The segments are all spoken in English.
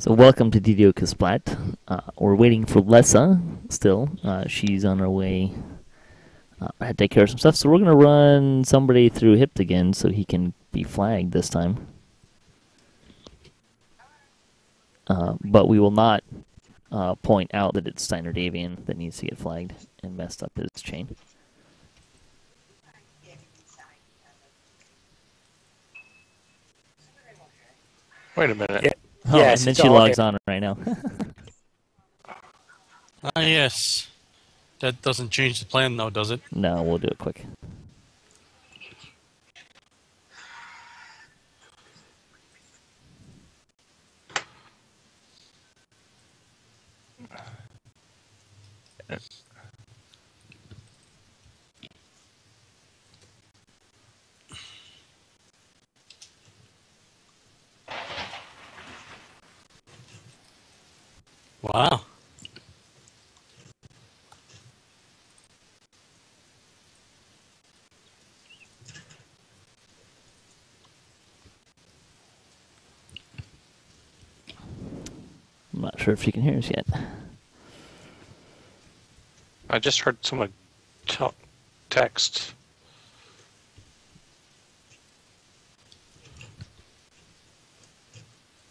So welcome to DDOCaSplat. We're waiting for Lessa still. She's on her way. I had to take care of some stuff, so we're going to run somebody through Hipped again so he can be flagged this time. But we will not point out that it's Steiner Davian that needs to get flagged and messed up his chain. Wait a minute. Yeah. Oh, Yes, and then it's she all logs here. on right now. Yes. That doesn't change the plan, though, does it? No, we'll do it quick. Wow. I'm not sure if she can hear us yet. I just heard someone text.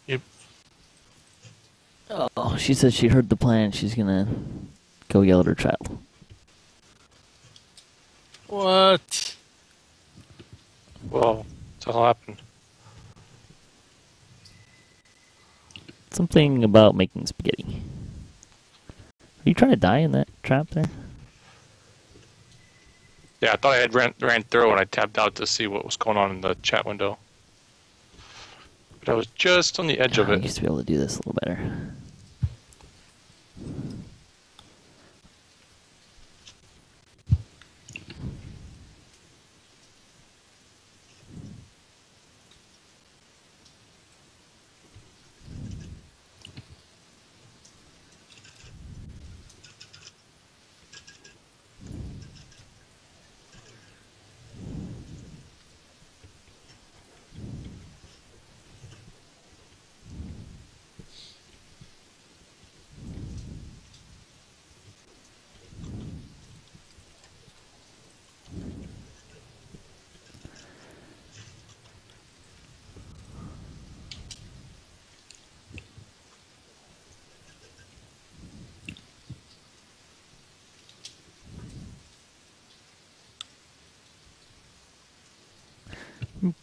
Yep. Oh, she said she heard the plan. She's going to go yell at her child. What? Well, what'll happen? Something about making spaghetti. Are you trying to die in that trap there? Yeah, I thought I had ran through and I tapped out to see what was going on in the chat window. But I was just on the edge of I it. used to be able to do this a little better.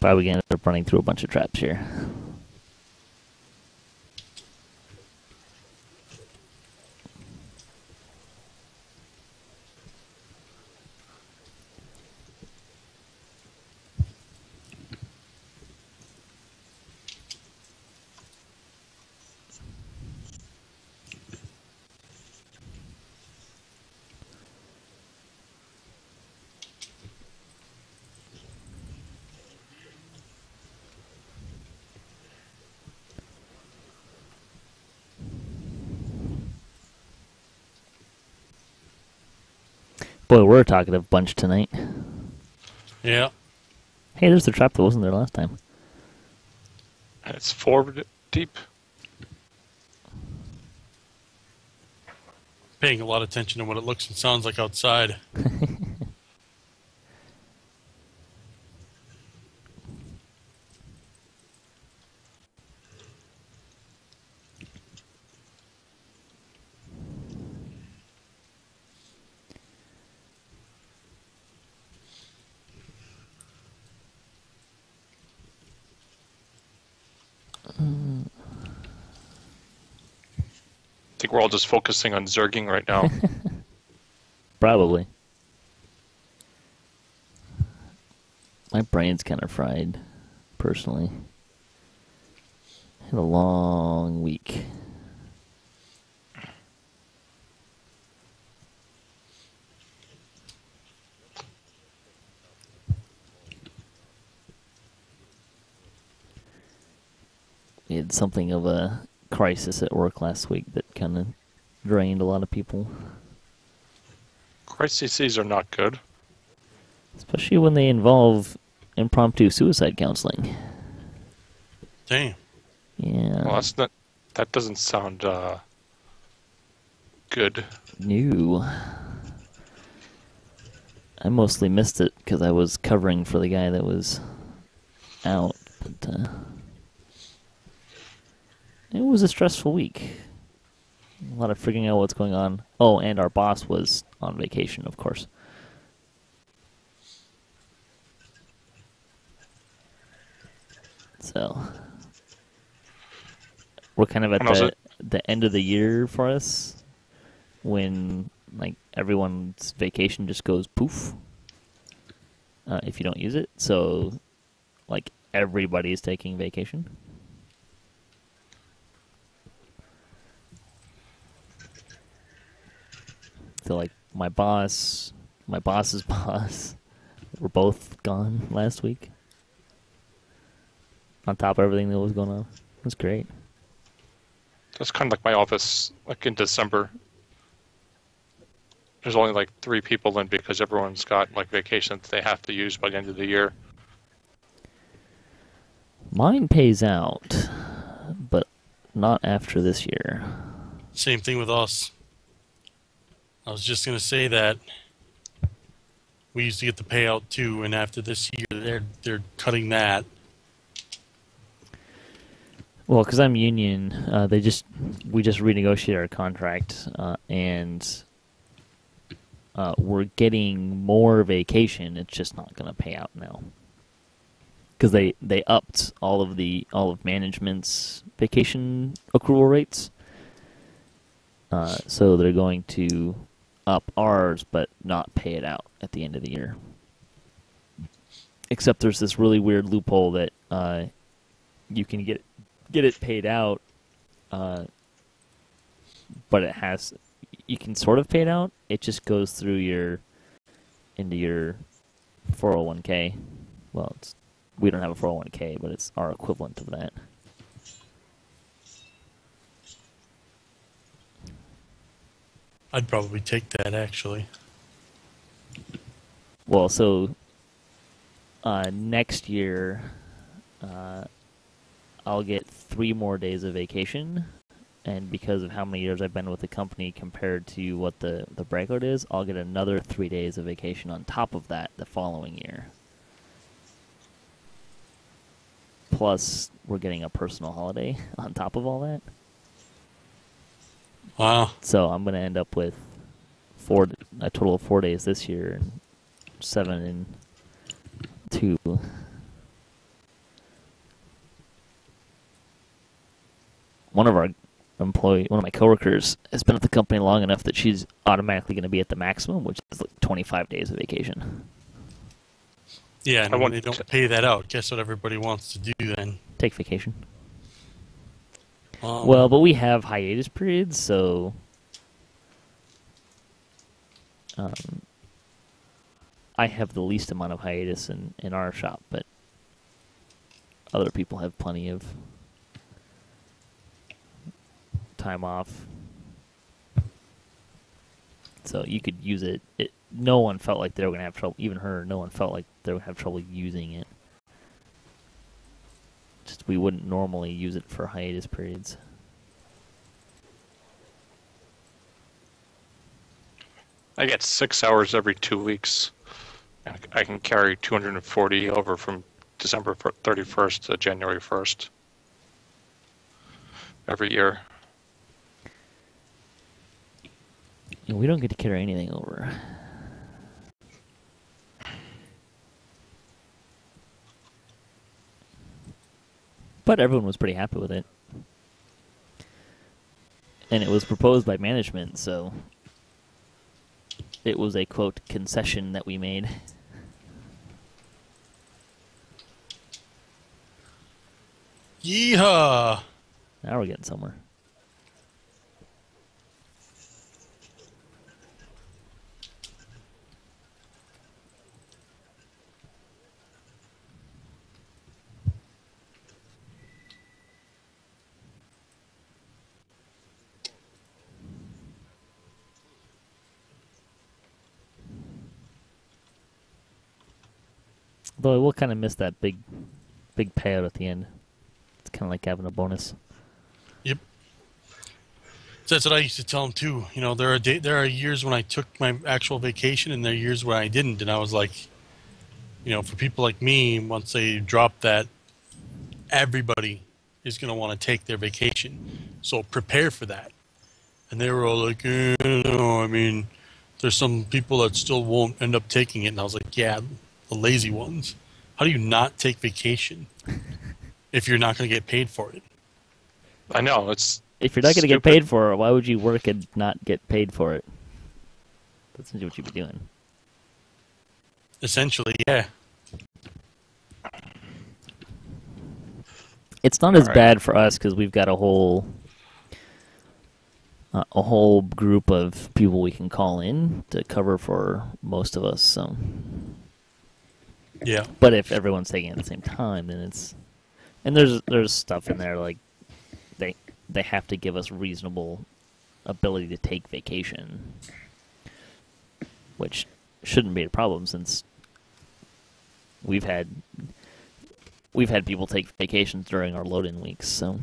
Probably gonna end up running through a bunch of traps here. Boy, we're a talkative bunch tonight. Yeah. Hey, there's the trap that wasn't there last time. And it's 4 deep. Paying a lot of attention to what it looks and sounds like outside. I think we're all just focusing on zerging right now. Probably. My brain's kind of fried, personally. Had a long week. We had something of a crisis at work last week that kind of drained a lot of people. Crises are not good. Especially when they involve impromptu suicide counseling. Damn. Yeah. Well, That doesn't sound good. New. I mostly missed it because I was covering for the guy that was out. But it was a stressful week. A lot of figuring out what's going on. Oh, and our boss was on vacation, of course. So we're kind of at the end of the year for us, when like everyone's vacation just goes poof if you don't use it. So like everybody is taking vacation. So like my boss's boss were both gone last week. On top of everything that was going on. It was great. That's kind of like my office, like in December. There's only like 3 people in because everyone's got like vacations they have to use by the end of the year. Mine pays out, but not after this year. Same thing with us. I was just going to say that we used to get the payout too, and after this year, they're cutting that. Well, because I'm union, we just renegotiated our contract, and we're getting more vacation. It's just not going to pay out now because they upped all of management's vacation accrual rates. So they're going to up ours, but not pay it out at the end of the year. Except there's this really weird loophole that you can get it paid out, but you can sort of pay it out. It just goes through into your 401k. Well, we don't have a 401k, but it's our equivalent of that. I'd probably take that, actually. Well, so next year, I'll get 3 more days of vacation, and because of how many years I've been with the company compared to what the breakout is, I'll get another 3 days of vacation on top of that the following year. Plus, we're getting a personal holiday on top of all that. Wow. So I'm going to end up with a total of 4 days this year, and 7 in 2. One of my coworkers has been at the company long enough that she's automatically going to be at the maximum, which is like 25 days of vacation. Yeah, and when they don't pay that out, guess what everybody wants to do then? Take vacation. Well, but we have hiatus periods, so I have the least amount of hiatus in our shop, but other people have plenty of time off. So you could use it. No one felt like they were going to have trouble, even her, no one felt like they would have trouble using it. Just we wouldn't normally use it for hiatus periods. I get 6 hours every 2 weeks. I can carry 240 over from December 31st to January 1st every year. We don't get to carry anything over. But everyone was pretty happy with it. And it was proposed by management, so it was a, quote, concession that we made. Yeehaw! Now we're getting somewhere. Though I will kind of miss that big payout at the end. It's kind of like having a bonus. Yep. So that's what I used to tell them too. You know, there are years when I took my actual vacation, and there are years where I didn't. And I was like, you know, for people like me, once they drop that, everybody is going to want to take their vacation. So prepare for that. And they were all like, I don't know. I mean, there's some people that still won't end up taking it. And I was like, yeah, the lazy ones. How do you not take vacation if you're not going to get paid for it? I know, it's If you're not going to get stupid. paid for it, why would you work and not get paid for it? That's what you'd be doing. Essentially, yeah. It's not as Alright. bad for us because we've got a whole group of people we can call in to cover for most of us. So, Yeah. but if everyone's taking it at the same time, then it's there's stuff in there like they have to give us reasonable ability to take vacation, which shouldn't be a problem since we've had people take vacations during our load-in weeks, so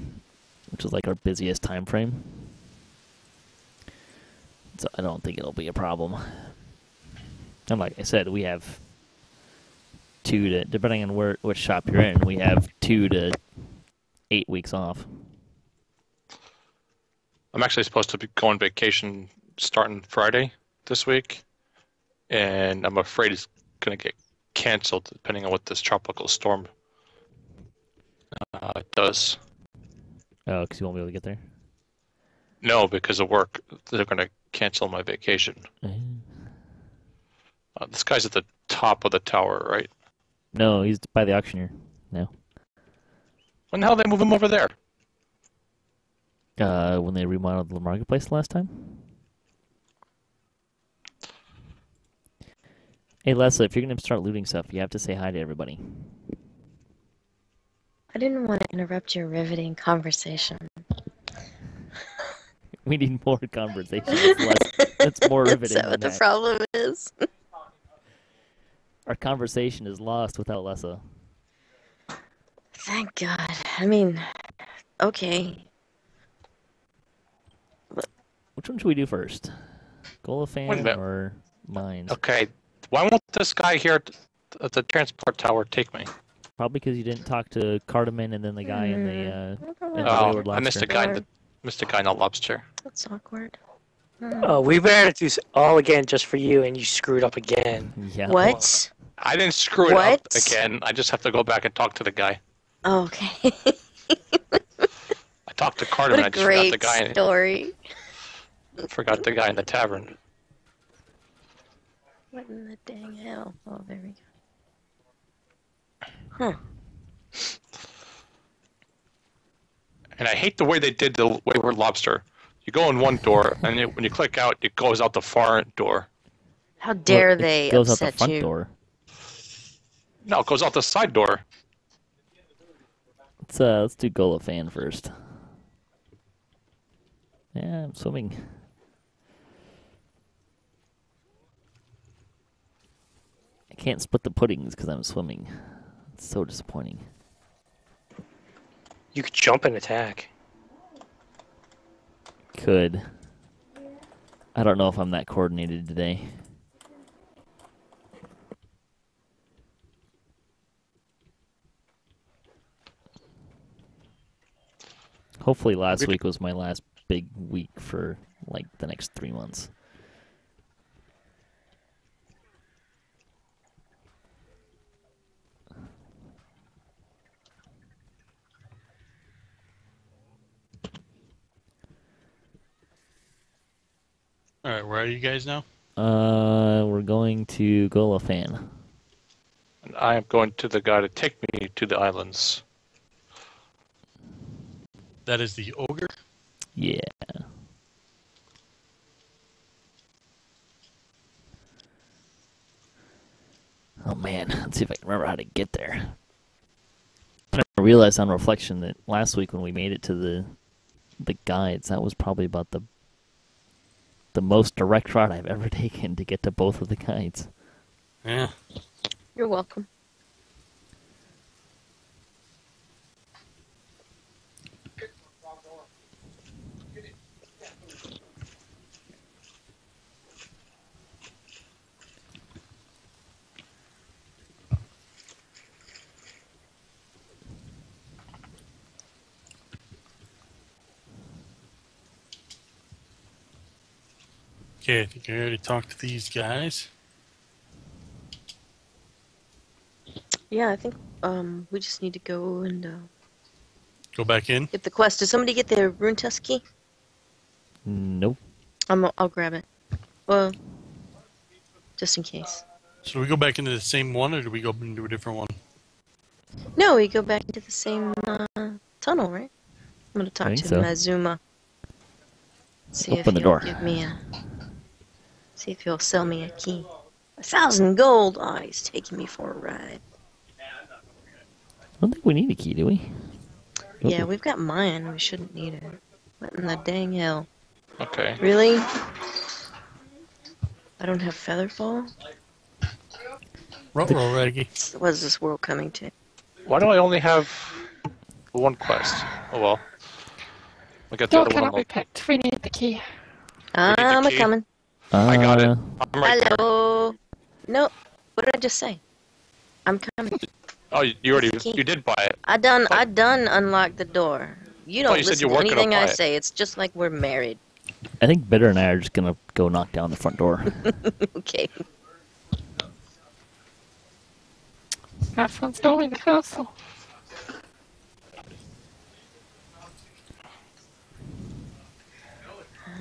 which is like our busiest time frame. So I don't think it'll be a problem. And like I said, we have 2 to, depending on which shop you're in, we have 2 to 8 weeks off. I'm actually supposed to be going vacation starting Friday this week, and I'm afraid it's going to get canceled depending on what this tropical storm does. Oh, because you won't be able to get there? No, because of work, they're going to cancel my vacation. This guy's at the top of the tower, right? No, he's by the auctioneer now. When the hell did they move him over there? When they remodeled the marketplace last time. Hey, Lessa, if you're going to start looting stuff, you have to say hi to everybody. I didn't want to interrupt your riveting conversation. We need more conversation. That's more riveting Is that than what the that. problem is? Our conversation is lost without Lessa. Thank God. I mean, okay. Which one should we do first? Wait a Golafan minute. or Mines? Okay, why won't this guy here at the transport tower take me? Probably because you didn't talk to Cardamon and then the guy in the in the Oh, Wayward I missed Lobster. the guy in the lobster. That's awkward. Oh, we ran it through all again just for you, and you screwed up again. Yeah. What? I didn't screw it up What? again. I just have to go back and talk to the guy. Okay. I talked to Cardamon. What I a just forgot the great guy. story. Forgot the guy in the tavern. What in the dang hell? Oh, there we go. Huh. And I hate the way they did the Wayward Lobster. You go in one door, and when you click out, it goes out the far door. How dare Well, they it goes out upset the front you? door. No, it goes out the side door. Let's do Golafan first. Yeah, I'm swimming. I can't split the puddings because I'm swimming. It's so disappointing. You could jump and attack. Could. I don't know if I'm that coordinated today. Hopefully last week was my last big week for like the next 3 months. All right, where are you guys now? We're going to Golafan. And I am going to the guy to take me to the islands. That is the ogre. Yeah. Oh man, let's see if I can remember how to get there. I realized on reflection that last week when we made it to the guides, that was probably about the most direct route I've ever taken to get to both of the guides. Yeah. You're welcome. Okay, I think I already talked to these guys. Yeah, I think we just need to go and Go back in. get the quest. Did somebody get the rune tusk key? Nope. I'll grab it. Well, just in case. So do we go back into the same one, or do we go into a different one? No, we go back into the same tunnel, right? I'm gonna talk think to so. Mazuma. See if Open the he'll door. give me a. See if he'll sell me a key. 1,000 gold. Oh, he's taking me for a ride. I don't think we need a key, do we? Yeah, we've got mine. We shouldn't need it. What in the dang hell? Okay. Really? I don't have featherfall? Roll, Reggie. What is this world coming to? Why do I only have one quest? Oh well. We got the Door other one. cannot be picked. We need the key. I'm key? a-coming. I got it. I'm right there. Hello. No. What did I just say? I'm coming. Oh, you already Key. you did buy it. I done unlocked the door. You don't you said listen you to weren't gonna anything I buy it. say. It's just like we're married. I think Bitter and I are just gonna go knock down the front door. Okay. Have fun storming the castle.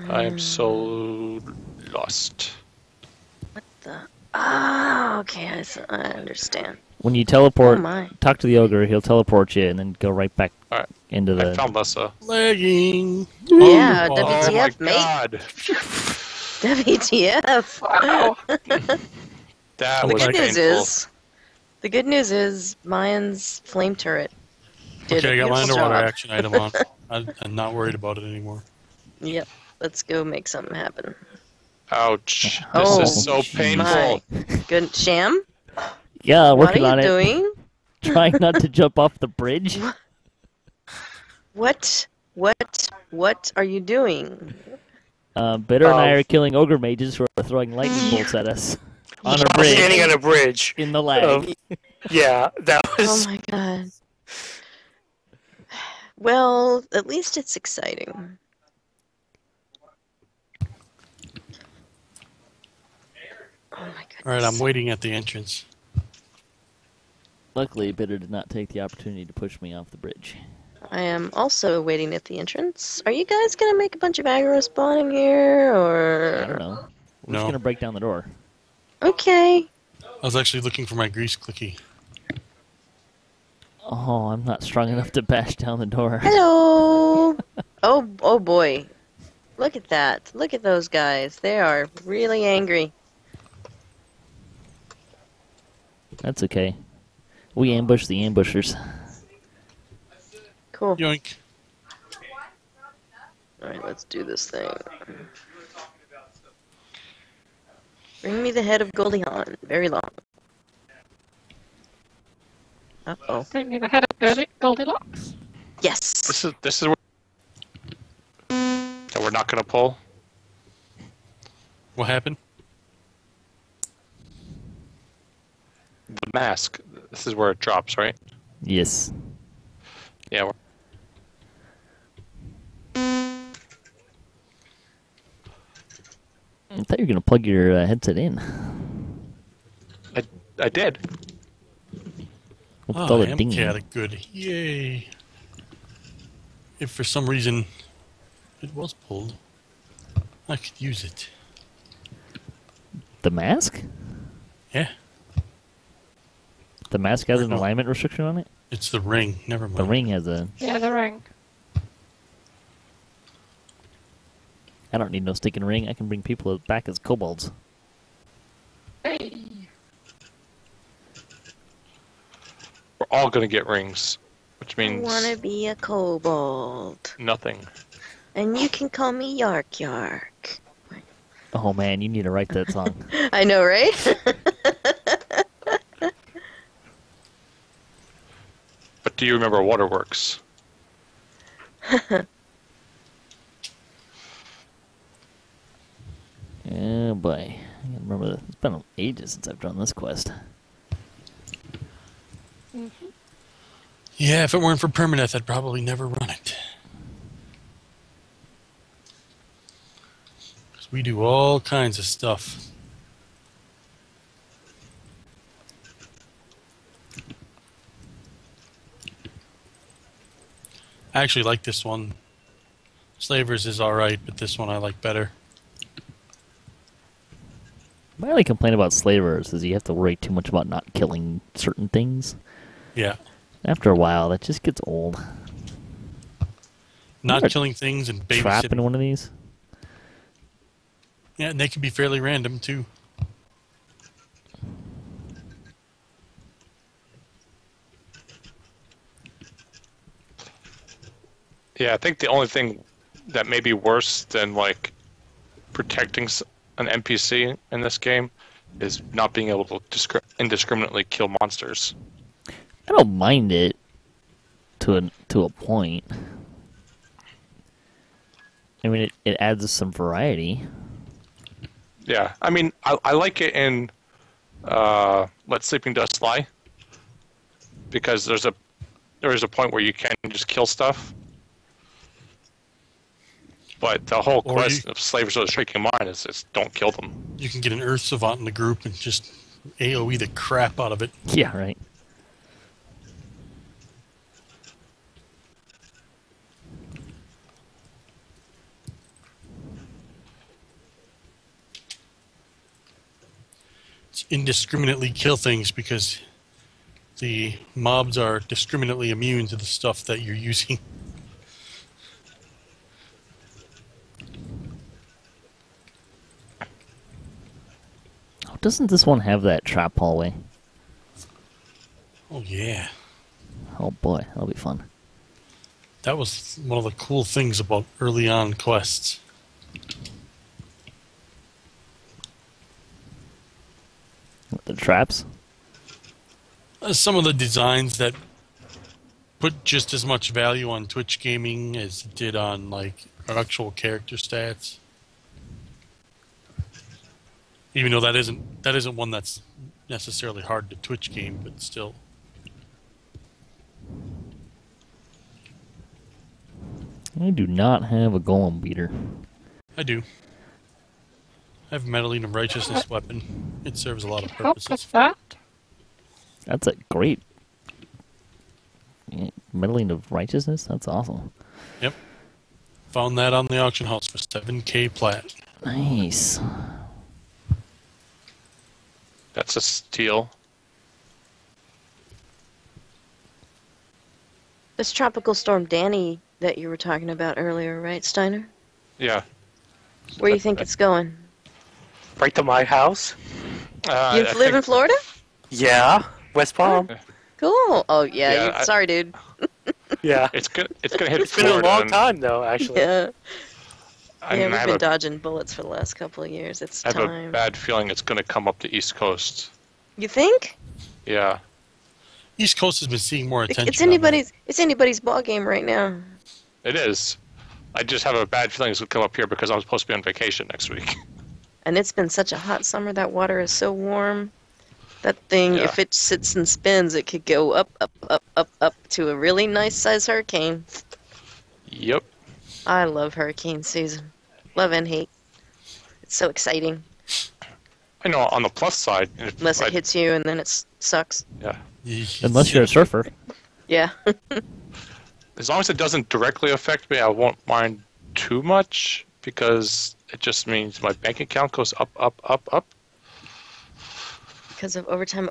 I am so lost. What the? Ah, okay. I understand. When you teleport, Oh my. talk to the ogre. He'll teleport you, and then go right back Alright. into I the. found Lessa. Lagging. Yeah, Oh WTF, my mate. god. WTF. Wow. That The was good news painful. the good news is Mayan's flame turret did Okay, I a got my beautiful underwater job. action item on. I'm not worried about it anymore. Yep. Let's go make something happen. Ouch. This Oh, is so painful. My good Sham. Yeah, What are working you on it. doing? Trying not to jump off the bridge. What are you doing? Bitter and I are killing ogre mages who are throwing lightning bolts at us on a I was bridge standing on a bridge. in the lag. Yeah, that Oh was. my god. Well, at least it's exciting. Oh my goodness. Alright, I'm waiting at the entrance. Luckily, Bitter did not take the opportunity to push me off the bridge. I am also waiting at the entrance. Are you guys gonna make a bunch of aggro spawning here, I don't or...? know. We're No. just gonna break down the door. Okay. I was actually looking for my grease clicky. Oh, I'm not strong enough to bash down the door. Hello! Oh boy. Look at that. Look at those guys. They are really angry. That's okay. We ambush the ambushers. Cool. Yoink. Alright, let's do this thing. Bring me the head of Goldilocks. Very long. Uh-oh. Bring me the head of Goldilocks. Yes! This is where that we're not gonna pull. What happened? The mask. This is where it drops, right? Yes. Yeah. I thought you were gonna plug your headset in. I did. With Oh, all I the am dinging. chaotic good. Yay. If for some reason it was pulled, I could use it. The mask? Yeah, The mask has an No. alignment restriction on it? it's the ring. Never mind. The ring has a... Yeah, the ring. I don't need no stinking ring. I can bring people back as kobolds. Hey. We're all gonna get rings, which I means wanna be a kobold. nothing. And you can call me Yark Yark. Oh man, you need to write that song. I know, right? But do you remember Waterworks? Oh boy. I gotta remember that. It's been ages since I've done this quest. Yeah, if it weren't for permanent, I'd probably never run it. We do all kinds of stuff. I actually like this one. Slavers is alright, but this one I like better. My only complaint about slavers is you have to worry too much about not killing certain things. Yeah. After a while, that just gets old. Not What? killing things and Trap in babysitting. one of these? Yeah, and they can be fairly random too. Yeah, I think the only thing that may be worse than like protecting an NPC in this game is not being able to indiscriminately kill monsters. I don't mind it to a point. I mean, it adds some variety. Yeah, I mean, I like it in Let Sleeping Dogs Lie, because there is a point where you can just kill stuff. But the whole Or quest you- of Slavers of the Shrieking Mind is don't kill them. You can get an Earth Savant in the group and just AoE the crap out of it. Yeah, right. It's indiscriminately kill things because the mobs are discriminately immune to the stuff that you're using. Oh, doesn't this one have that trap hallway? Oh yeah. Oh boy, that'll be fun. That was one of the cool things about early on quests. What, the traps? Some of the designs that put just as much value on Twitch gaming as it did on like our actual character stats. Even though that isn't one that's necessarily hard to Twitch game, but still. I do not have a golem beater. I do. I have a Metalline of Righteousness weapon. It serves a lot of purposes. What's that? That's a great meddling of righteousness. That's awesome. Yep. Found that on the auction house for 7K plat. Nice. That's a steal. This tropical storm Danny that you were talking about earlier, right, Steiner? Yeah. Where do you think it's going? Right to my house. You I live think- in Florida? Yeah, West Palm. Cool. Oh yeah. Yeah, Sorry, dude. Yeah. It's gonna hit It's been a Florida, long and time though, actually. Yeah. I Yeah, mean, we've I been have, a, dodging bullets for the last couple of years. It's I have a time. bad feeling it's gonna come up the East Coast. You think? Yeah. East Coast has been seeing more attention. It's anybody's ball game right now. It is. I just have a bad feeling it's going to come up here because I'm supposed to be on vacation next week. And it's been such a hot summer. That water is so warm. That thing, Yeah. if it sits and spins, it could go up, up, up, up, up to a really nice size hurricane. Yep. I love hurricane season. Love and hate. It's so exciting. I know on the plus side, Unless it hits you and then it sucks. yeah. Unless you're a surfer. Yeah. As long as it doesn't directly affect me, I won't mind too much because it just means my bank account goes up, up, up, up. Because of overtime.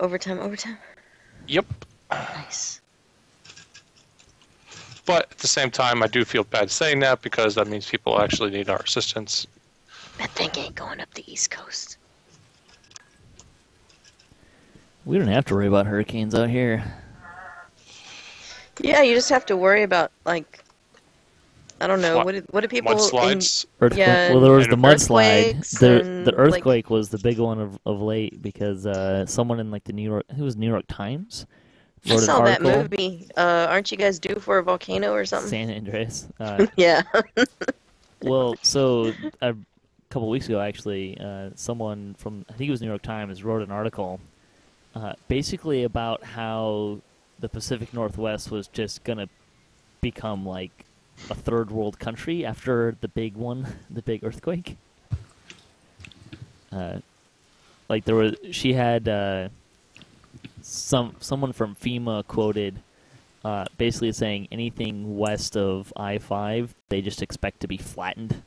Yep. Nice. But at the same time, I do feel bad saying that because that means people actually need our assistance. That thing ain't going up the East Coast. We don't have to worry about hurricanes out here. Yeah, you just have to worry about, like, I don't know, Flood- what do people... Mudslides. Earthquake. Yeah, well, there was the and mudslide. earthquakes The and, the like- earthquake was the big one of late because someone in like the New York, who was New York Times, I wrote an saw that article. movie. Aren't you guys due for a volcano or something? San Andreas. Yeah. Well, so a couple weeks ago, actually, someone from I think it was New York Times wrote an article, basically about how the Pacific Northwest was just gonna become like a third world country after the big one, the big earthquake. like she had someone from FEMA quoted basically saying anything west of I-5 they just expect to be flattened.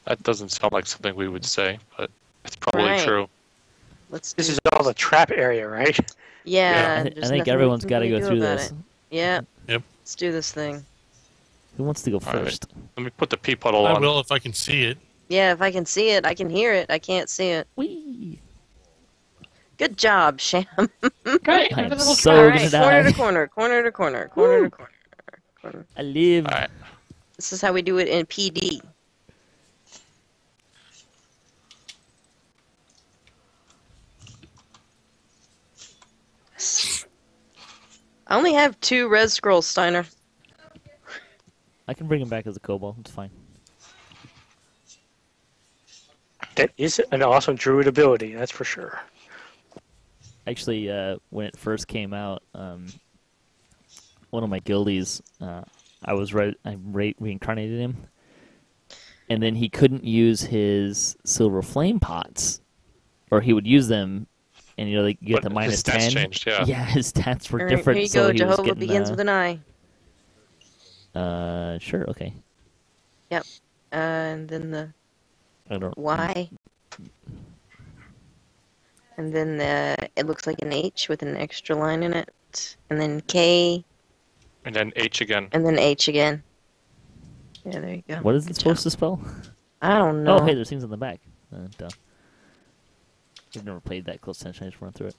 That doesn't sound like something we would say, but it's probably Right. true. This is all the trap area, right? Yeah, I there's think nothing everyone's we got to can go do through about this. it. Yeah. Yep. Let's do this thing. Who wants to go All right. first? Let me put the pea puddle I on. will if I can see it. Yeah, if I can see it, I can hear it. I can't see it. Whee! Good job, Sham. Great. I am Invisible so All trap. gonna right, die. corner to corner, corner to corner, corner to corner. I live. All right. This is how we do it in PD. I only have 2 red scrolls, Steiner. I can bring him back as a kobold. It's fine. That is an awesome druid ability, that's for sure. Actually, when it first came out, one of my guildies, I reincarnated him, and then he couldn't use his silver flame pots, or he would use them, and like you get But the his minus stats 10. changed, yeah. Yeah, his stats were All right, different. here you so go. he was Jehovah getting, begins with an I. Sure, okay. Yep. And then the I don't. Y. And then it looks like an H with an extra line in it. And then K. And then H again. And then H again. Yeah, there you go. What is it Good supposed job. to spell? I don't know. Oh, hey, there's things on the back. Duh. I've never played that close attention. I just run through it.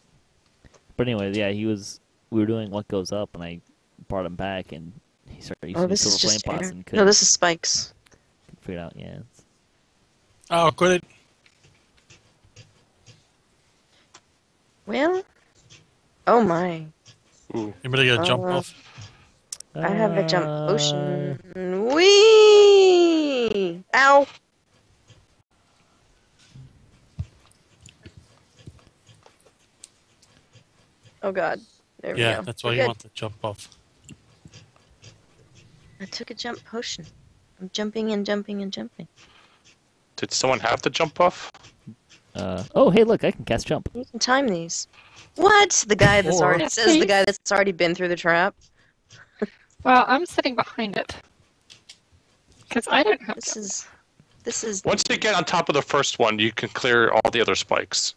But anyway, yeah, we were doing what goes up, and I brought him back, and he started using this silver is flame just pots air. and No, couldn't this is spikes. figure it out. Yeah. Oh, quit it. Well, oh my. Ooh. Anybody got to jump Uh, off? I have a jump potion. Whee! Ow! Oh god. There we Yeah, go. that's why We're you good. want to jump off. I took a jump potion. I'm jumping and jumping and jumping. Did someone have to jump off? Oh, hey, look, I can cast jump. You can time these. What? The guy that's Or- already Yes, says the please. guy that's already been through the trap. Well, I'm sitting behind it. Because I don't have to. This is Once you get on top of the first one, you can clear all the other spikes.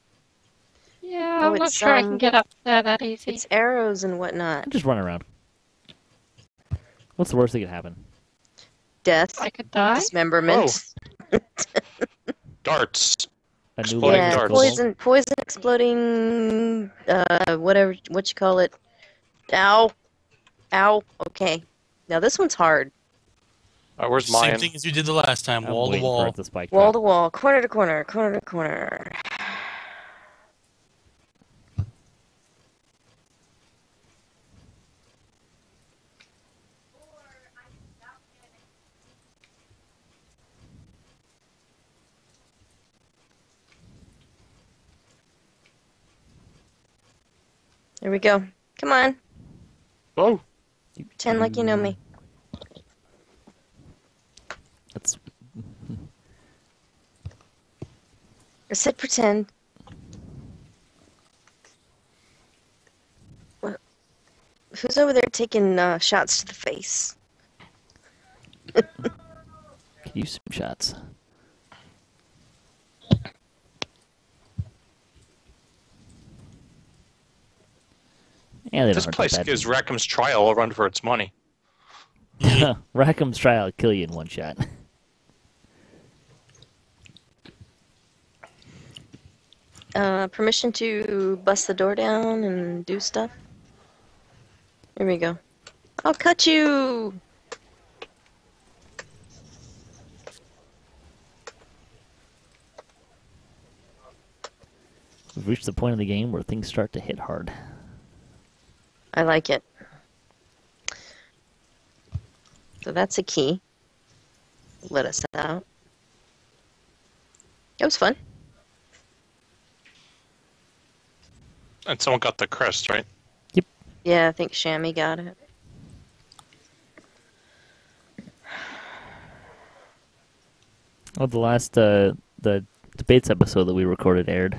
Yeah, Oh, I'm not it's, sure I can get up there that easy. it's arrows and whatnot. Just run around. What's the worst that could happen? Death, I could die. dismemberment. Darts. A new Exploding level Yeah, darts. kobold? poison exploding, whatever, what you call it. Ow. Ow. Okay. Now this one's hard. Where's Same mine? thing as you did the last time, I'm wall to waiting for wall. it to spike Wall drop. to wall, corner to corner, corner to corner. There we go. Come on. Oh, Pretend like you know me. That's I said pretend. What? Who's over there taking shots to the face? could use some shots. Yeah, they don't this hurt place that bad. gives Rackham's Trial a run for its money. Rackham's trial will kill you in one shot. Permission to bust the door down and do stuff? Here we go. I'll cut you! We've reached the point of the game where things start to hit hard. I like it. So that's a key. Let us out. It was fun. And someone got the crest, right? Yeah, I think Shammy got it. Oh, the last the debates episode that we recorded aired.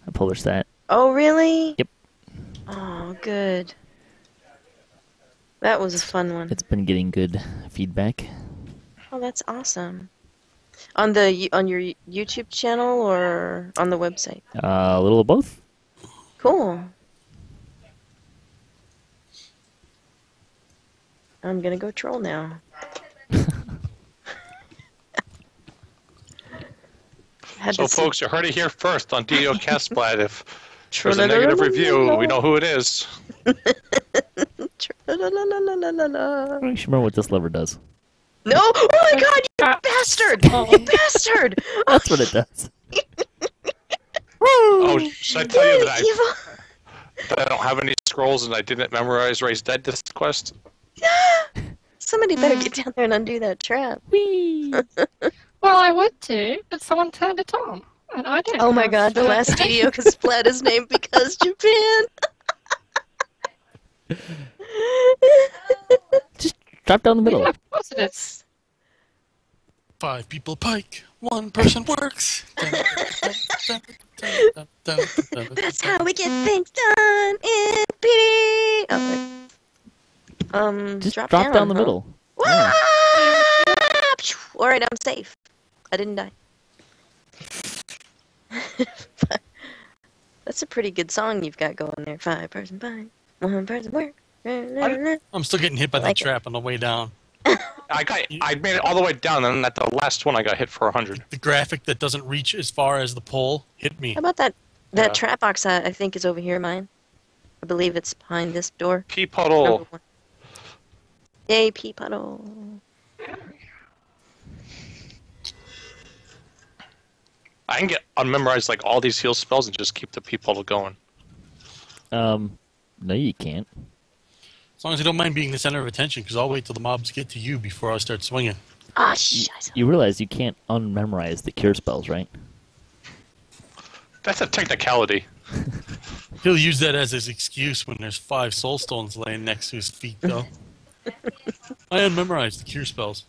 I published that. Oh, really? Yep. Oh, good. That was a fun one. It's been getting good feedback. Oh, that's awesome. On your YouTube channel or on the website? A little of both. Cool. I'm gonna go troll now. So, folks, you heard it here first on DDOCaSplat. If there's a negative review, we know who it is. I don't remember what this lever does. No! Oh my god, you bastard! You bastard! That's what it does. Oh, should I tell you that Evil. that I don't have any scrolls and I didn't memorize Ray's Dead this quest? Somebody better get down there and undo that trap. Whee! Well, I would too, but someone turned it on, and I didn't. Oh my god, the last DDOCaSplat is named because Japan. Just drop down the middle. Yeah, of course it is. 5 people pike, 1 person works. That's how we get things done in PD. Oh, Just drop down the huh? middle. Wah! Alright, I'm safe. I didn't die. That's a pretty good song you've got going there. 5-person pie, 1 person work. I'm still getting hit by the Like it. trap on the way down. I made it all the way down, and at the last one I got hit for 100. The graphic that doesn't reach as far as the pole hit me. How about that? That Yeah. trap box I think is over here, mine. I believe it's behind this door. Pea puddle. Number 1. Yay, pea puddle. I can get unmemorized like all these heal spells and just keep the pea puddle going. No, you can't. As long as I don't mind being the center of attention, because I'll wait till the mobs get to you before I start swinging. Ah, shit. You realize you can't unmemorize the cure spells, right? That's a technicality. He'll use that as his excuse when there's 5 soul stones laying next to his feet, though. I unmemorized the cure spells.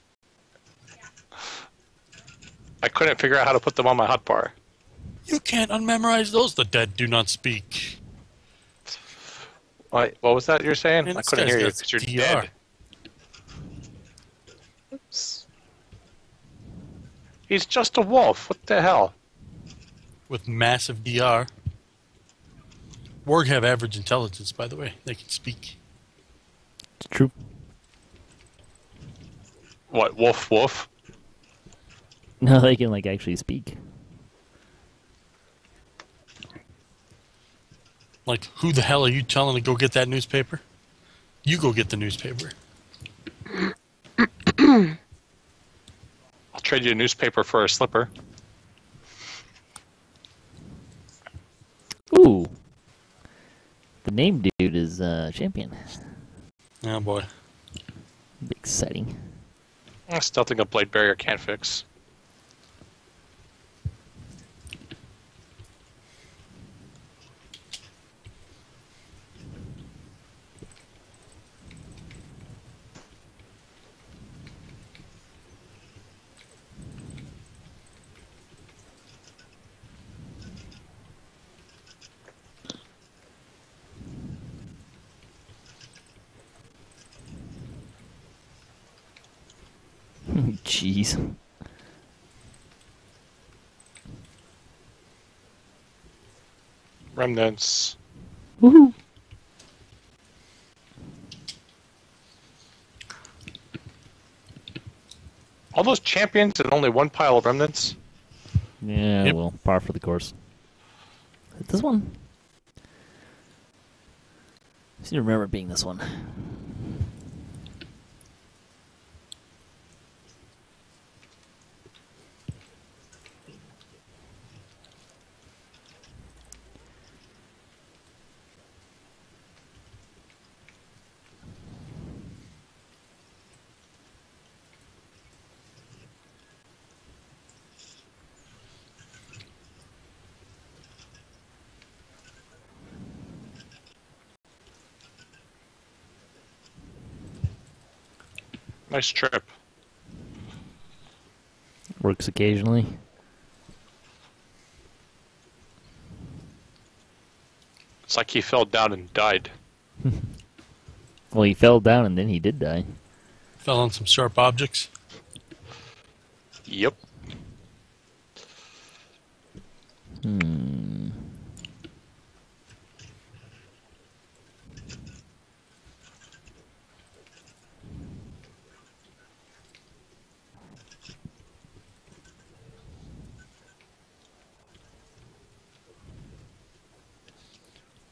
I couldn't figure out how to put them on my hotbar. You can't unmemorize those. The dead do not speak. What was that you're saying? Man, I this couldn't guy's hear you got because you're DR. dead. Oops. He's just a wolf. What the hell? With massive DR. Warg have average intelligence, by the way. They can speak. It's true. What, wolf, wolf? No, they can actually speak. Like, who the hell are you telling to go get that newspaper? You go get the newspaper. I'll trade you a newspaper for a slipper. Ooh. The name dude is champion. Oh, boy. Be exciting. I still think a blade barrier can't fix. Jeez. Remnants. Woohoo! All those champions and only one pile of remnants? Yeah, Yep. well, par for the course. This one? I seem to remember it being this one. Nice trip. Works occasionally. It's like he fell down and died. Well, he fell down and then he did die. Fell on some sharp objects. Yep. Hmm.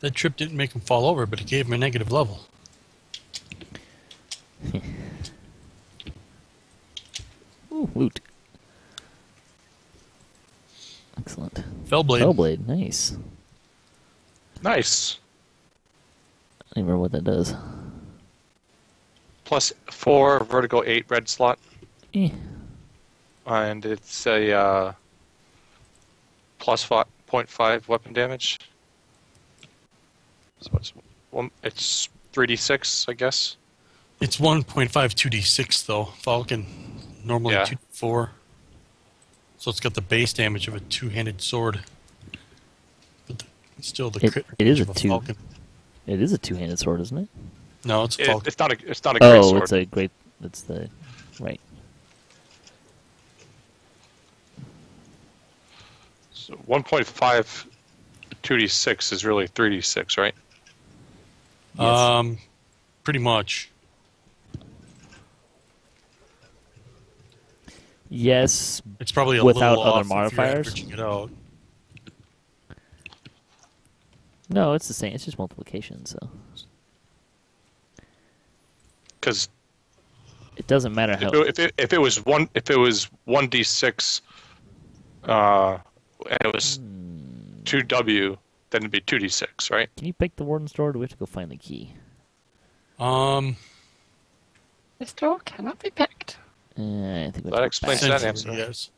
That trip didn't make him fall over, but it gave him a negative level. Ooh, loot. Excellent. Fellblade. Hellblade, nice. Nice. I don't remember what that does. +4, vertical 8 red slot. Eh. And it's a +0.5 weapon damage. So it's 3d6, I guess. It's 1.5 2d6 though. Falcon normally Yeah. 2d4. So it's got the base damage of a two-handed sword. But still the crit it is range a of two. Falcon. It is a two-handed sword, isn't it? No, it's a Falcon. It's not a great Oh, sword. it's a great. That's the right. So 1.5 2d6 is really 3d6, right? Yes. Pretty much. Yes, It's probably a Without little other off if you're modifiers? averaging it out. no, it's the same. It's just multiplication, so Because it doesn't matter how. if it was 1d6, and it was 2w, then it'd be 2d6, right? Can you pick the warden's door? Or do we have to go find the key? This door cannot be picked. I think we have That to go explains back. that Essentially, answer. yes.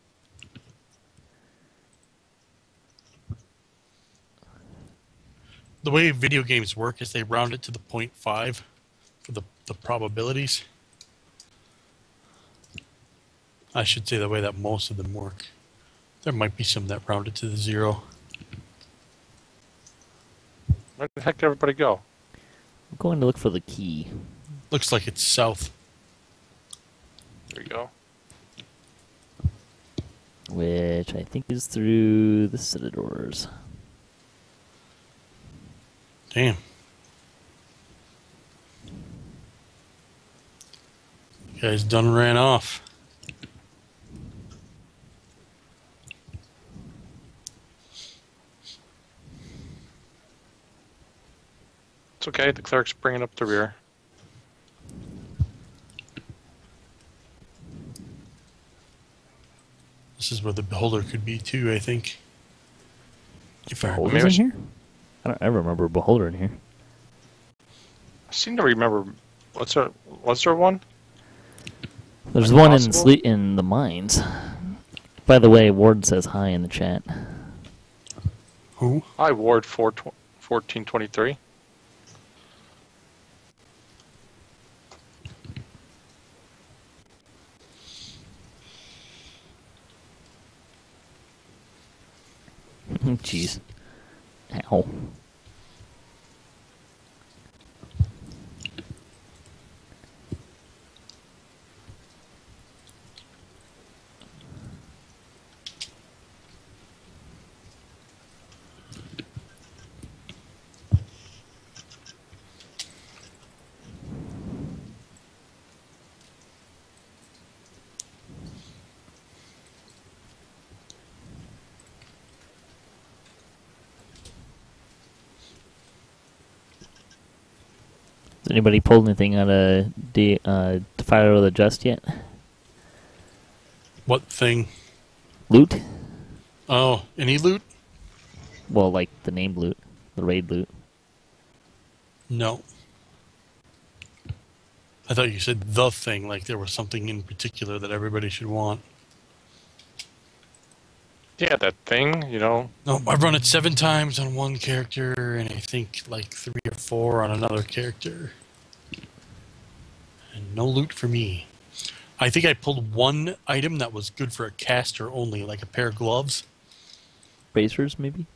The way video games work is they round it to the 0.5 for the probabilities. I should say the way that most of them work. There might be some that round it to the 0. Where the heck did everybody go? I'm going to look for the key. Looks like it's south. There you go. Which I think is through the set of doors. Damn. You guys done ran off. It's okay. The cleric's bringing up the rear. This is where the beholder could be too, I think. If I Beholder's maybe in I here? I don't ever remember a beholder in here. I seem to remember. Was there one? There's Like one in possible? in the mines. By the way, Ward says hi in the chat. Who? Hi, Ward 1423. Jeez. Ow. Has anybody pulled anything out of Defiler of the Just yet? What thing? Loot? Oh, any loot? Well, like the named loot, the raid loot. No. I thought you said the thing, like there was something in particular that everybody should want. Yeah, that thing, you know. No, I've run it 7 times on one character, and I think like 3 or 4 on another character. And no loot for me. I think I pulled one item that was good for a caster only, like a pair of gloves. Bracers, maybe?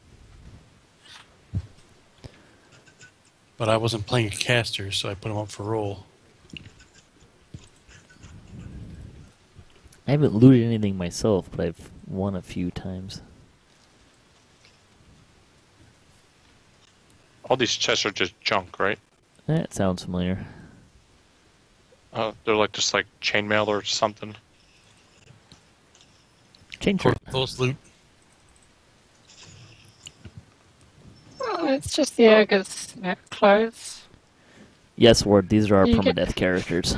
But I wasn't playing a caster, so I put them up for roll. I haven't looted anything myself, but I've won a few times. All these chests are just junk, right? That sounds familiar. They're like just like chainmail or something. Chain shirt. Those loot. Oh, it's just the ogre's clothes. Yes, Ward, these are our You get- permadeath characters.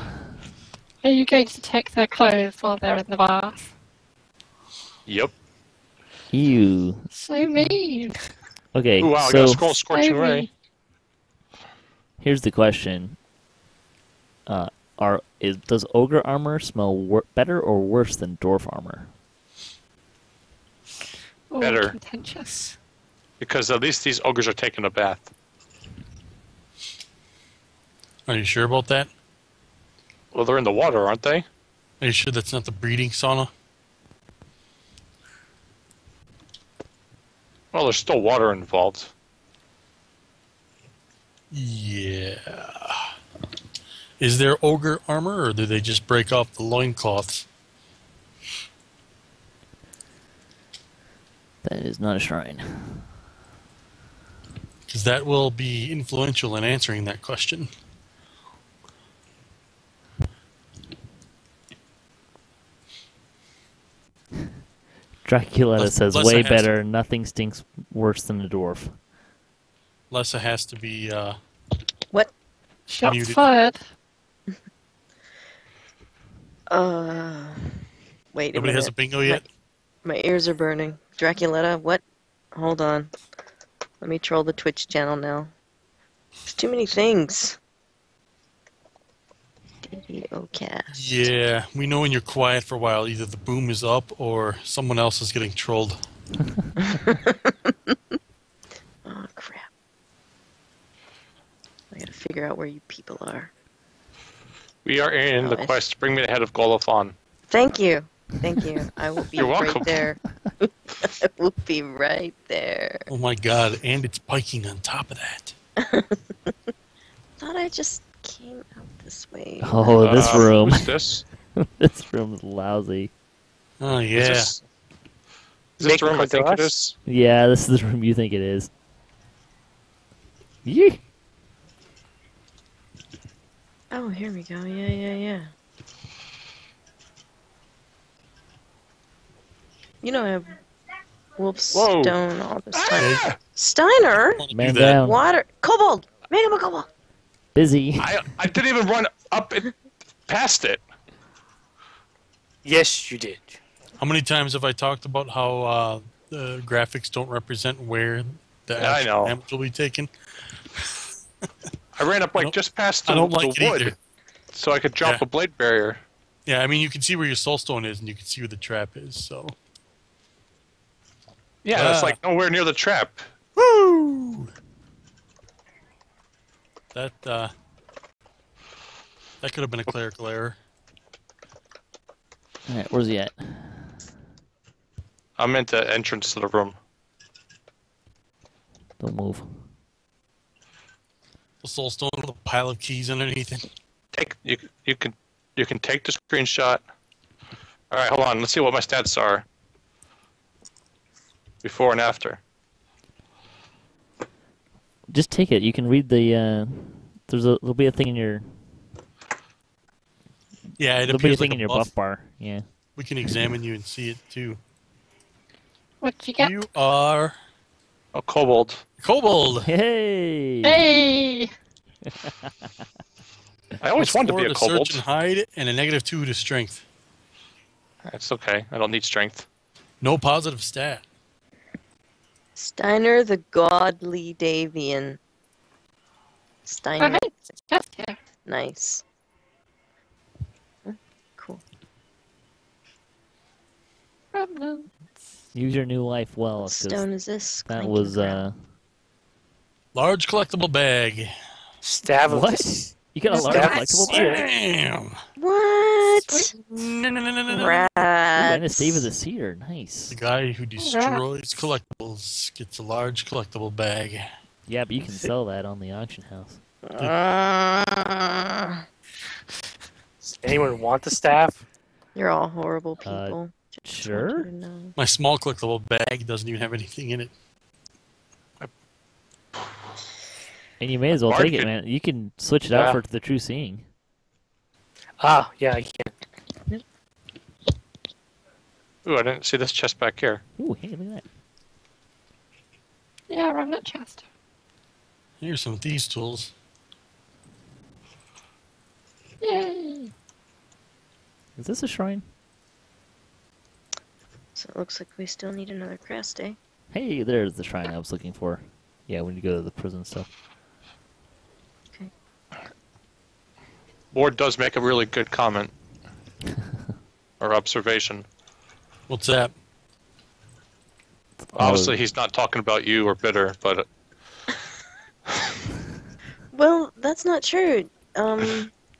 Are you going to take their clothes while they're in the bath? Yep. Ew. So mean. Okay, Ooh, wow, I got so a scroll scorching So ray. mean. here's the question. Does ogre armor smell better or worse than dwarf armor? Ooh, Better. contentious. Because at least these ogres are taking a bath. Are you sure about that? Well, they're in the water, aren't they? Are you sure that's not the breeding sauna? Well, there's still water involved. Yeah. Is there ogre armor, or do they just break off the loincloths? That is not a shrine. Because that will be influential in answering that question. Draculetta says, Lessa way has better, nothing stinks worse than a dwarf. Lessa has to be What? Shots Muted. fired. Wait a Nobody has a minute. bingo yet? My ears are burning. Draculetta, what? Hold on. Let me troll the Twitch channel now. There's too many things. DDOCast. Yeah, we know when you're quiet for a while, either the boom is up or someone else is getting trolled. Oh, crap. I gotta figure out where you people are. We are in the Oh, quest to bring me the head of Golofon. Thank you. Thank you. I will be You're right welcome. there. I will be right there. Oh my god, and it's piking on top of that. Thought I just came out this way. Oh, this room. Who's this? This room is lousy. Oh Is yeah. this the room I think it is? Yeah, this is the room you think it is. Yee! Oh, here we go. Yeah. You know I have wolf Whoa. stone all this time. Ah! Steiner? Want to Man do that. down. Water. Kobold! Make him a kobold! Busy. I didn't even run up it past it. Yes, you did. How many times have I talked about how the graphics don't represent where the Yeah, I actual know. damage will be taken? I ran up I like don't- just past I the don't like wood, it either. so I could drop Yeah. a blade barrier. Yeah, I mean, you can see where your soulstone is, and you can see where the trap is, so... Yeah, it's Ah. like nowhere near the trap. Woo! That could have been a clerical error. Alright, where's he at? I'm at the entrance to the room. Don't move. The soulstone with a pile of keys underneath it. You can take the screenshot. All right, hold on. Let's see what my stats are. Before and after. Just take it. You can read the, there'll be a thing in your, Yeah, it there'll be a appears thing like in your buff bar. Yeah. We can examine you and see it, too. What'd you get? You are... Oh, kobold. Kobold! Hey! Hey! I always wanted to be a Score kobold. Search and hide, and a -2 to strength. It's okay. I don't need strength. No positive stat. Steiner the Godly Davian. Oh, Steiner. hey, it's just here. Nice. Huh, cool. Remnant. Use your new life well, What 'cause stone is this? that Clanking was, crown. Large collectible bag. Stav of What? the You got a large That's collectible bag? Damn! What? What? Ooh, Rats. and a Stave of the Seer. Nice. The guy who destroys collectibles gets a large collectible bag. Yeah, but you can sell that on the auction house. Does anyone want the staff? You're all horrible people. Just want you Sure. to know. My small collectible bag doesn't even have anything in it. And you may as well Bard take it, could- man. You can switch it out Yeah. for the True Seeing. Ah, yeah, I can. Ooh, I didn't see this chest back here. Ooh, hey, look at that. Yeah, remnant chest. Here's some of these tools. Yay! Is this a shrine? So it looks like we still need another crest day. Hey, there's the shrine I was looking for. Yeah, when you go to the prison stuff. Ward does make a really good comment or observation. What's that? Obviously, he's not talking about you or Bitter, but Well, that's not true.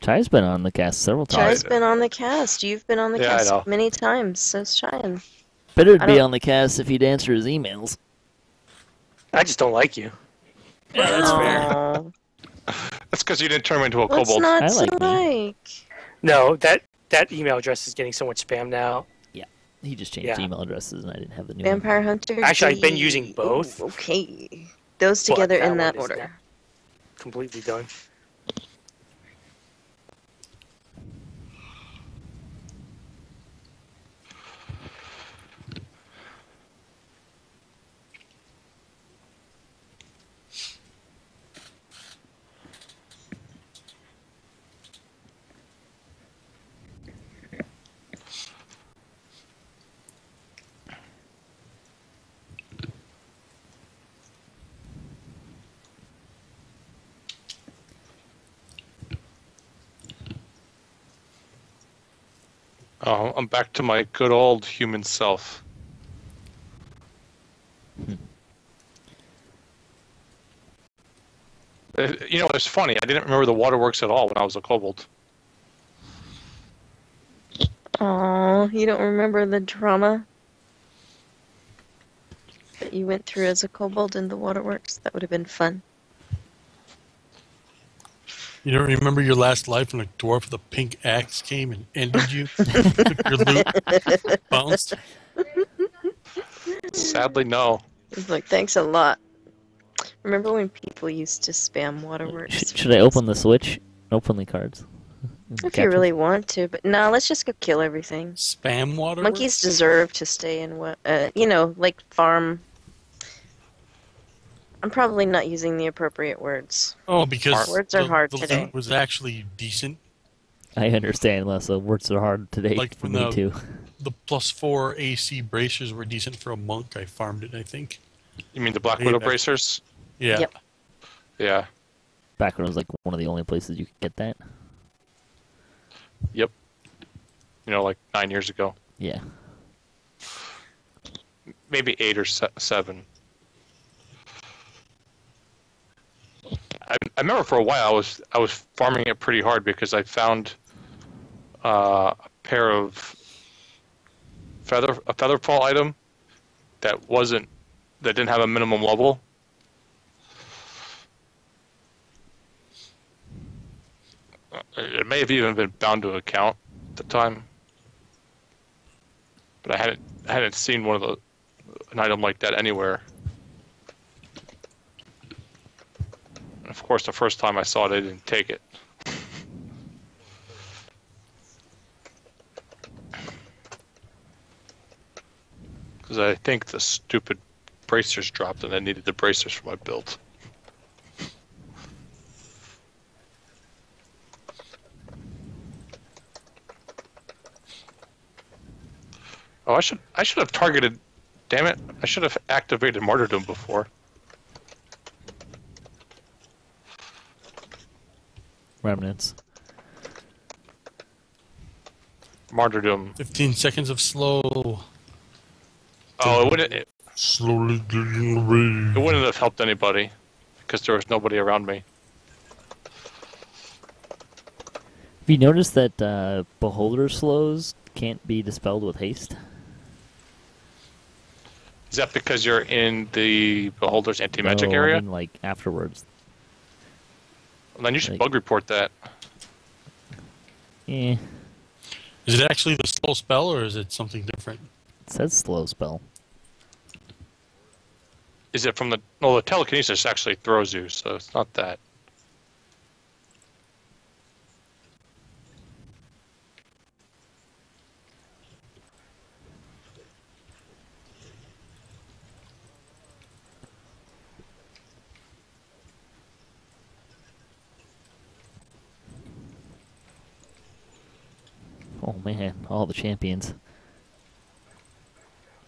Chai's been on the cast several times. Chai's been on the cast. You've been on the Yeah, I cast know. many times. So's Cheyenne. Better'd I be don't- on the cast if he'd answer his emails. I just don't like you. Yeah, that's fair. Aw, that's because you didn't turn him into a what's kobold. not I to like me. like? No, that email address is getting so much spam now. He just changed Yeah. email addresses and I didn't have the new Vampire Hunter. Actually, I've been D- using both. Ooh, okay, those But together that in that one is order. not completely done. Oh, I'm back to my good old human self. You know, it's funny. I didn't remember the waterworks at all when I was a kobold. Oh, you don't remember the drama that you went through as a kobold in the waterworks? That would have been fun. You don't remember your last life when a dwarf with a pink axe came and ended you? Took your loot, bounced? Sadly, no. It's like, thanks a lot. Remember when people used to spam waterworks? Should I open the switch? Open the cards. If you really want to, but no, let's just go kill everything. Spam water? Monkeys deserve to stay in what, like farm. I'm probably not using the appropriate words. Oh, because Words are hard the today. loot was actually decent. I understand, Lessa. Words are hard today Like for when me too. The +4 AC bracers were decent for a monk. I farmed it, I think. You mean the Black Widow Yeah. bracers? Yeah. Yep. Yeah. Back when it was like one of the only places you could get that. Yep. You know, like 9 years ago. Yeah. Maybe 8 or 7. I remember for a while I was farming it pretty hard because I found a pair of feather fall item that didn't have a minimum level. It may have even been bound to account at the time, but I hadn't seen an item like that anywhere. And of course, the first time I saw it, I didn't take it. Because I think the stupid bracers dropped and I needed the bracers for my build. Oh, I should have targeted. Damn it! I should have activated martyrdom before. Remnants. Martyrdom. 15 seconds of slow. Oh, it Slowly getting ready. wouldn't have helped anybody because there was nobody around me. Have you noticed that beholder slows can't be dispelled with haste? Is that because you're in the Beholder's anti-magic No, area? I mean, like, afterwards. Well, then you should like- bug report that. Eh, Is it actually the slow spell, or is it something different? it says slow spell. Is it from the... No, the telekinesis actually throws you, so it's not that. Oh man, all the champions.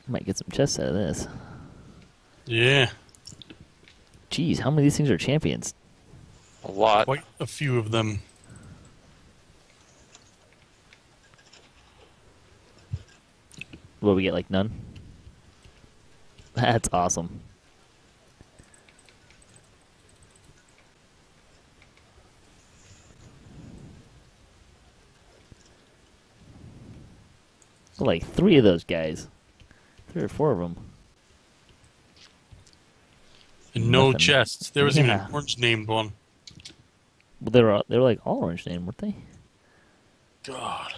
Might get some chests out of this. Yeah, Jeez, how many of these things are champions? A lot. quite a few of them. What, we get, like, none? That's awesome. Like 3 of those guys. 3 or 4 of them. And no Nothing. chests. There was even Yeah. an orange named one. Well, they were like all orange name, weren't they? God.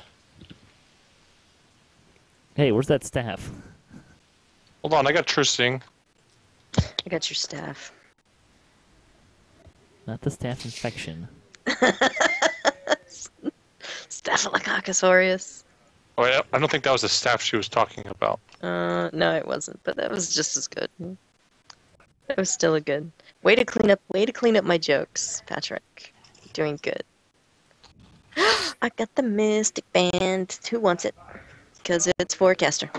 Hey, where's that staff? Hold on, I got Trusting. I got your staff. Not the staff infection. Staphylococcus aureus. Oh, I don't think that was the staff she was talking about. No, it wasn't, but that was just as good. That was still a good way to clean up my jokes, Patrick. Doing good. I got the Mystic Band. Who wants it? Because it's forecaster.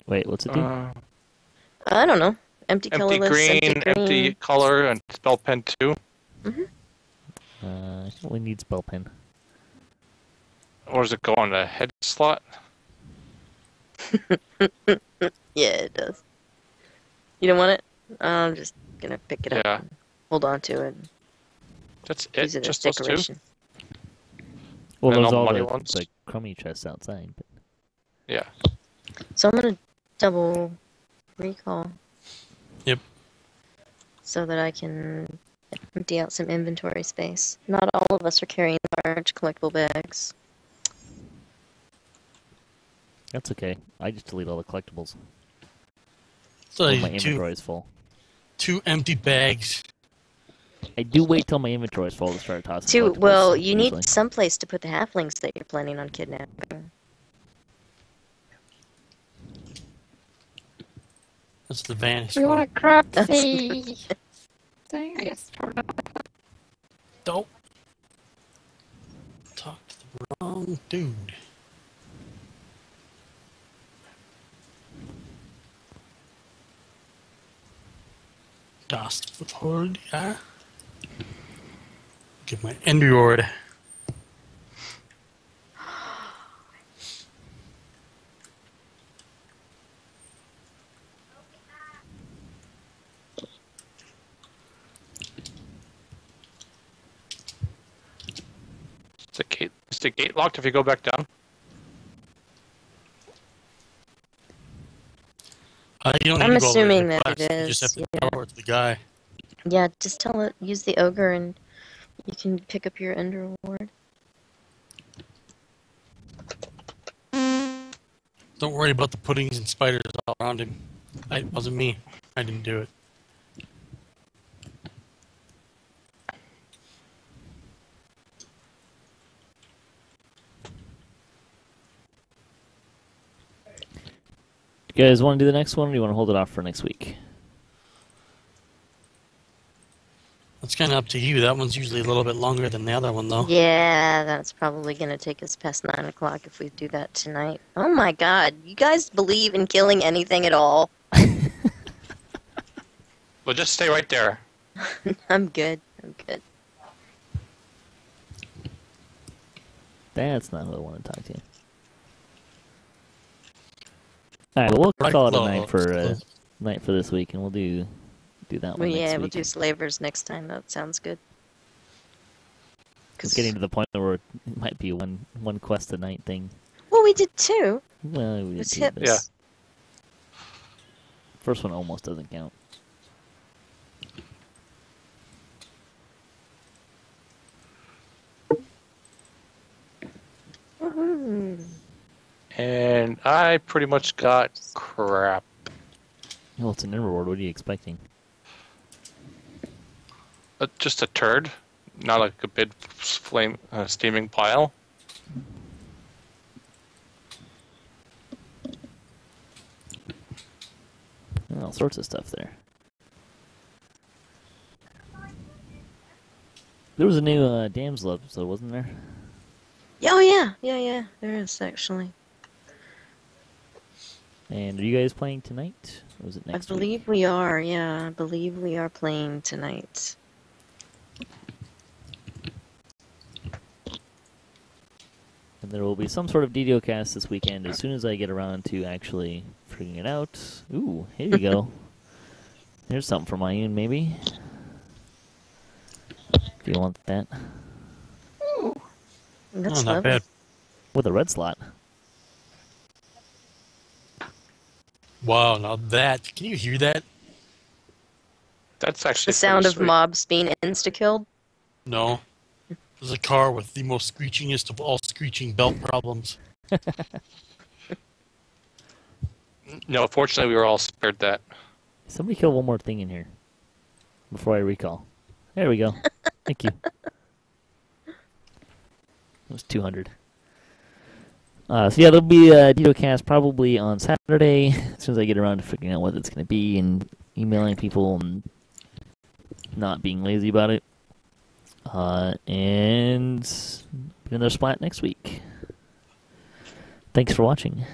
Wait, what's it do? I don't know. Empty Empty colorless, green, empty green. empty color, and spell pen 2. I think we need spell pen. Or does it go on the head slot? Yeah, it does. You don't want it? I'm just gonna pick it up. Yeah. And hold on to it. That's it. Use it as Just those 2. decoration. Well, And there's all all money the, ones? the crummy chests outside. But Yeah. So I'm gonna double recall. Yep. So that I can empty out some inventory space. Not all of us are carrying large collectible bags. that's okay. I just delete all the collectibles. So When my two inventory is full. empty bags. I do wait till my inventory is full to start tossing collectibles, Well, you usually. need some place to put the halflings that you're planning on kidnapping. That's the vanish We one. want to grab the That's- thing. I guess. Don't talk to the wrong dude. Das Word, ja. Get my Endured. Is the gate locked if you go back down? You don't I'm need to go all the way to assuming the that quest. it You just have is, to yeah. teleport to the guy. Yeah, just tell it, use the ogre and you can pick up your end reward. Don't worry about the puddings and spiders all around him. It wasn't me. I didn't do it. You guys want to do the next one, or do you want to hold it off for next week? That's kind of up to you. That one's usually a little bit longer than the other one, though. Yeah, that's probably going to take us past 9 o'clock if we do that tonight. Oh my god, you guys believe in killing anything at all? Well, just stay right there. I'm good. I'm good. That's not who I want to talk to. All right, well, we'll Right call it a close. night for this week, and we'll do that Well, one next yeah, we'll week. do slavers next time. That sounds good. It's getting to the point where it might be one quest a night thing. Well, we did 2. Well, we It's did hit. this. Yeah. First one almost doesn't count. Woohoo. And I pretty much got crap. Well, it's an end reward. What are you expecting? Just a turd, not like a big steaming pile. All sorts of stuff there. There was a new Damsel episode, wasn't there? Oh, yeah. There is, actually. And are you guys playing tonight? Or was it next I believe week? we are, yeah. I believe we are playing tonight. And there will be some sort of DDOcast this weekend as soon as I get around to actually figuring it out. Ooh, here you go. Here's something for my own, maybe. If you want that. That's not lovely. bad. With a red slot. Wow, now that, can you hear that? That's actually The sound pretty of sweet. mobs being insta-killed. No. There's a car with the most screechingest of all screeching belt problems. No, fortunately, we were all spared that. Somebody kill one more thing in here before I recall. There we go. Thank you. It was 200. So yeah, there'll be a DDOcast probably on Saturday as soon as I get around to figuring out what it's going to be and emailing people and not being lazy about it. And another Splat next week. Thanks for watching.